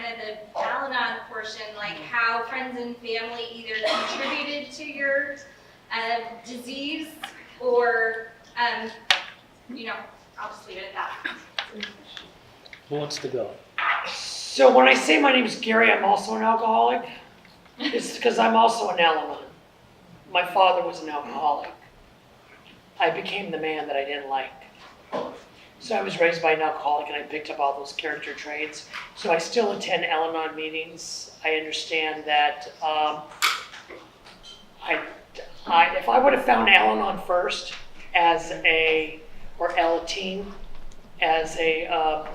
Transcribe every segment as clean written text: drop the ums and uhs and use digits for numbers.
kind of the Al-Anon portion, like how friends and family either contributed to your disease or, I'll just leave it at that. Who wants to go? So when I say my name is Gary, I'm also an alcoholic. It's because I'm also an Al-Anon. My father was an alcoholic. I became the man that I didn't like. So I was raised by an alcoholic and I picked up all those character traits. So I still attend Al-Anon meetings. I understand that if I would have found Al-Anon first or L-Team as a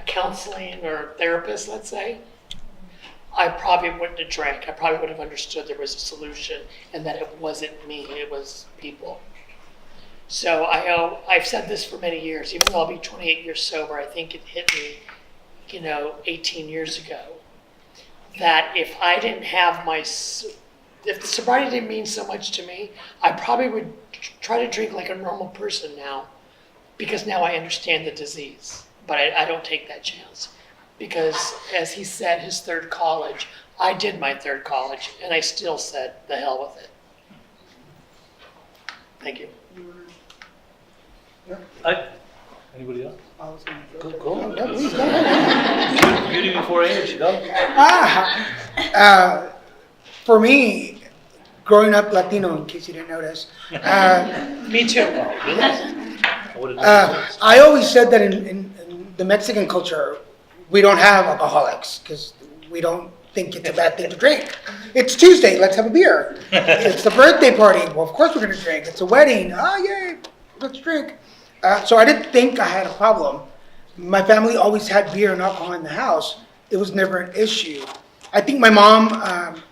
counseling or therapist, let's say, I probably wouldn't have drank. I probably would have understood there was a solution and that it wasn't me, it was people. So I've said this for many years, even though I'll be 28 years sober, I think it hit me, 18 years ago, that if I didn't have if the sobriety didn't mean so much to me, I probably would try to drink like a normal person now, because now I understand the disease. But I don't take that chance, because as he said, his third college, I did my third college, and I still said, the hell with it. Thank you. Anybody else? I was gonna go. Go. No, please go ahead. Beauty before age, go. For me, growing up Latino, in case you didn't notice, Me too. I always said that in the Mexican culture, we don't have alcoholics because we don't think it's a bad thing to drink. It's Tuesday, let's have a beer. It's a birthday party, well, of course we're gonna drink. It's a wedding, oh yay, let's drink. So I didn't think I had a problem. My family always had beer and alcohol in the house. It was never an issue. I think my mom,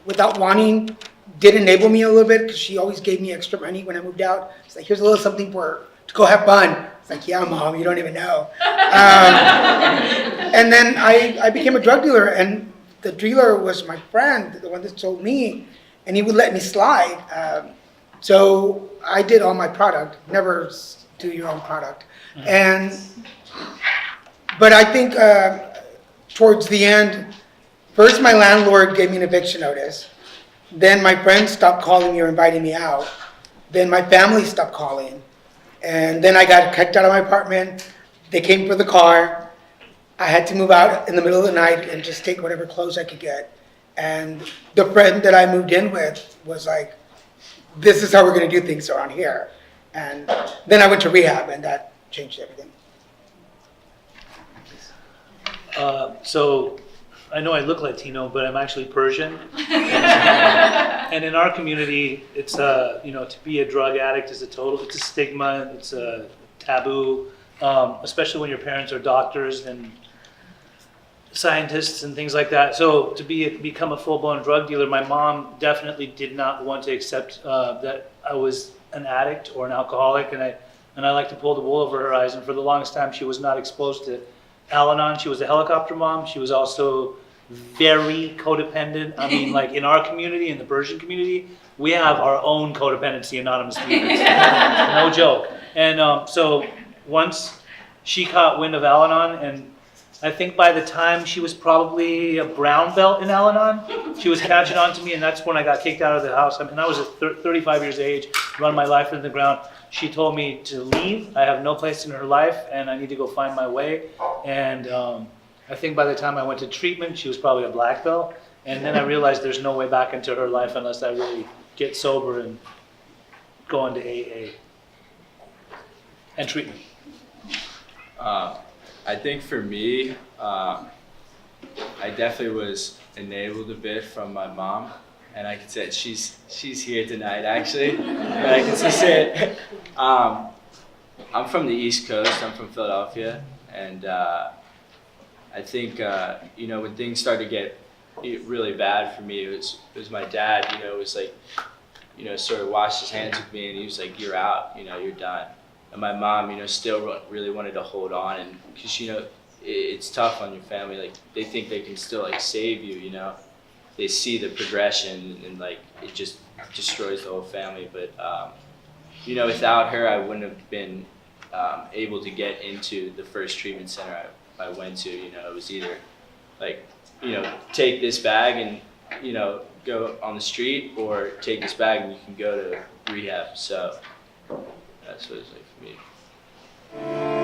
without wanting, did enable me a little bit because she always gave me extra money when I moved out. It's like, here's a little something to go have fun. It's like, yeah, Mom, you don't even know. And then I became a drug dealer, and the dealer was my friend, the one that sold me, and he would let me slide. So I did all my product, never do your own product. But I think towards the end, first my landlord gave me an eviction notice. Then my friends stopped calling me or inviting me out. Then my family stopped calling. And then I got kicked out of my apartment. They came for the car. I had to move out in the middle of the night and just take whatever clothes I could get. And the friend that I moved in with was like, this is how we're gonna do things around here. And then I went to rehab, and that changed everything. So I know I look Latino, but I'm actually Persian. And in our community, it's to be a drug addict is it's a stigma, it's a taboo, especially when your parents are doctors and scientists and things like that. So to become a full-blown drug dealer, my mom definitely did not want to accept that I was an addict or an alcoholic, and I like to pull the wool over her eyes. And for the longest time, she was not exposed to Al-Anon. She was a helicopter mom. She was also very codependent. I mean, like in our community, in the Persian community, we have our own codependency anonymous meetings. No joke. And so once she caught wind of Al-Anon, and I think by the time she was probably a brown belt in Al-Anon, she was catching on to me, and that's when I got kicked out of the house. I mean, I was 35 years of age, run my life into the ground. She told me to leave. I have no place in her life, and I need to go find my way. And I think by the time I went to treatment, she was probably a black belt. And then I realized there's no way back into her life unless I really get sober and go into AA and treatment. I think for me, I definitely was enabled a bit from my mom, and I can say she's here tonight actually. But I can just say it. I'm from the East Coast. I'm from Philadelphia, and I think when things started to get really bad for me, it was my dad. It was like, sort of washed his hands with me, and he was like, "You're out. You're done." And my mom, still really wanted to hold on, and because it's tough on your family. Like they think they can still like save you. They see the progression, and like it just destroys the whole family. But without her, I wouldn't have been able to get into the first treatment center I went to. It was either like take this bag and, go on the street, or take this bag and you can go to rehab. So that's what it's like for me.